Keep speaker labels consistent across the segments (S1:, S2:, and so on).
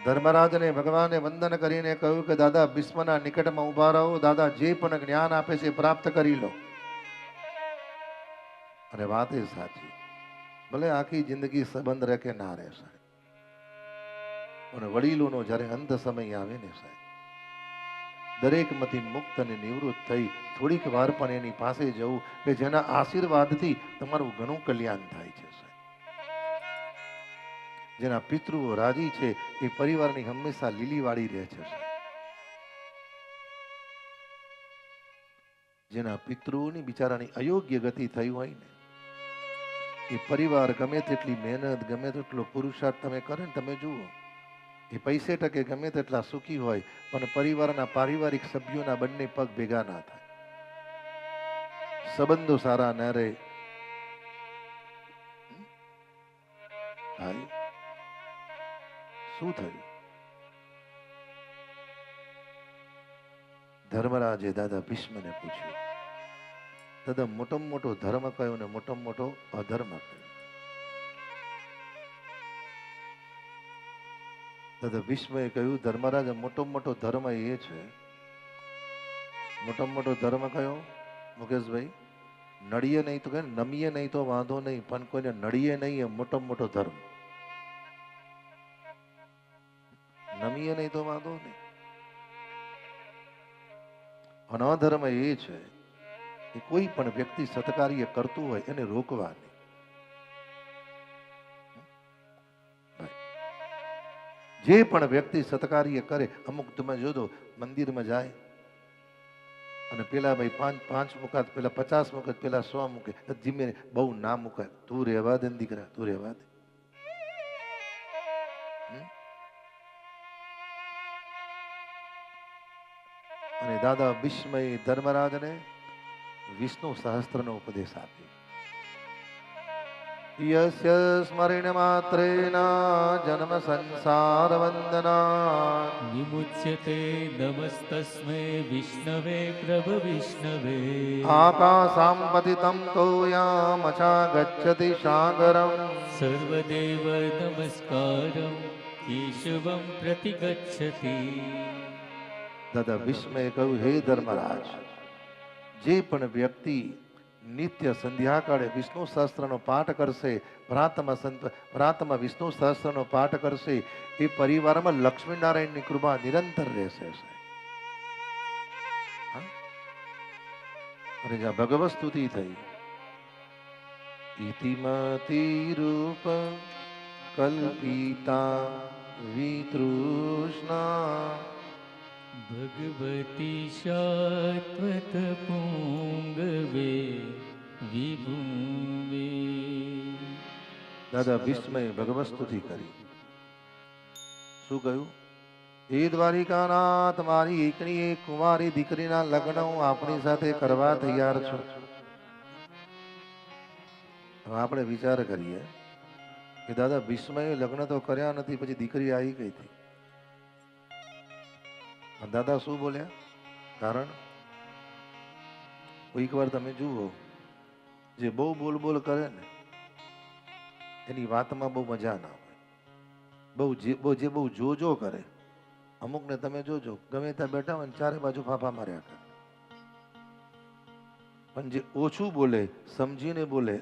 S1: ધર્મરાજને ભગવાને વંદન કરીને કહ્યું કે દાદા ભીષ્મના નિકટમાં ઉભા રહો, દાદા જે પણ જ્ઞાન આપે છે પ્રાપ્ત કરી લો. અને વાત એ સાચી, ભલે આખી જિંદગી સંબંધ રહે કે ના રહે સાહેબ, અને વડીલોનો જ્યારે અંત સમય આવે ને સાહેબ, દરેકમાંથી મુક્ત અને નિવૃત્ત થઈ થોડીક વાર પણ એની પાસે જવું કે જેના આશીર્વાદથી તમારું ઘણું કલ્યાણ થાય છે સાહેબ. જેના પિતૃઓ રાજી છે એ પરિવારની હંમેશા લીલી વાળી રહે છે સાહેબ. જેના પિતૃઓની બિચારાની અયોગ્ય ગતિ થઈ હોય ને, એ પરિવાર ગમે તેટલી મહેનત ગમે તેટલો પુરુષાર્થ તમે કરે ને, તમે જુઓ એ પૈસે ટકે ગમે તેટલા સુખી હોય પણ પરિવારના પારિવારિક સભ્યોના બંને પગ ભેગા ના થાય, સંબંધો સારા ન રહે. શું થયું? ધર્મરાજે દાદા ભીષ્મને પૂછ્યું, દાદા મોટામાં મોટો ધર્મ કયો ને મોટામાં મોટો અધર્મ કયો? દાદા ભીષ્મએ કહ્યું, ધર્મરાજ મોટામાં મોટો ધર્મ એ છે, મોટામાં મોટો ધર્મ કયો મુકેશભાઈ? નડીએ નહીં તો કે નમીએ નહીં તો વાંધો નહીં, પણ કોઈને નડીએ નહીં એ મોટામાં મોટો ધર્મ. નમીએ નહીં તો વાંધો નહીં. અને અધર્મ એ છે કે કોઈ પણ વ્યક્તિ સત્કાર્ય કરતું હોય એને રોકવાની. જે પણ વ્યક્તિ સત્કાર્ય કરે, અમુક તમે જોજો મંદિરમાં જાય અને પેલા ભાઈ પાંચ મુકાત, પેલા 50 મુકાત, પેલા 100 મૂકે, ધીમે બહુ ના મુકાય, તું રહેવા દે દીકરા, તું રહેવા દે. અને દાદા ભીષ્મએ ધર્મરાજને વિષ્ણુ સહસ્ત્રનો ઉપદેશ આપ્યો. યસ્ય સ્મરણ માત્રેણ જન્મ સંસાર વંદના
S2: વિમુચ્યતે નમસ્તસ્મૈ વિષ્ણવે પ્રભ વિષ્ણવે
S1: આકાશામ પતિતં તોયામચા ગચ્છતિ સાગરમ
S2: સર્વદેવ નમસ્કારમ કેશવમ પ્રતિગચ્છતિ.
S1: દાદા ભીષ્મએ કહ્યું, હે ધર્મરાજ, જે પણ વ્યક્તિ નિત્ય સંધ્યાકાળે વિષ્ણુ સહસ્ત્રનો પાઠ કરશે, પ્રાતમાં વિષ્ણુ સહસ્ત્રનો પાઠ કરશે, એ પરિવારમાં લક્ષ્મીનારાયણની કૃપા નિરંતર રહેશે. અને જ્યાં ભગવત સ્તુતિ થઈ, ઇતિમતી રૂપ કલ્પિતા વિતૃષ્ણા
S2: ભગવતી શાશ્વત પુંગવે વિભુવે.
S1: દાદા ભીષ્મએ ભગવત સ્તુતિ કરી. શું કહ્યું? એ દ્વારિકાનાથ, મારી એકની એક કુંવારી દીકરીના લગ્ન હું આપણી સાથે કરવા તૈયાર છું. હવે આપણે વિચાર કરીએ કે દાદા ભીષ્મએ લગ્ન તો કર્યા નથી, પછી દીકરી આવી ગઈ હતી. દાદા શું બોલ્યા? કારણ કોઈક વાર તમે જુઓ, જે બહુ બોલ બોલ કરે ને એની વાતમાં બહુ મજા ના હોય. જે બહુ જો કરે, અમુકને તમે જોજો ગમે ત્યાં બેઠા હોય ચારે બાજુ ફાફા માર્યા કરે. પણ જે ઓછું બોલે, સમજીને બોલે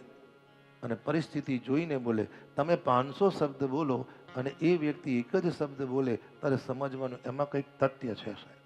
S1: અને પરિસ્થિતિ જોઈને બોલે, તમે 500 શબ્દ બોલો અને એ વ્યક્તિ એક જ શબ્દ બોલે, ત્યારે સમજવાનું એમાં કંઈક તથ્ય છે સાહેબ.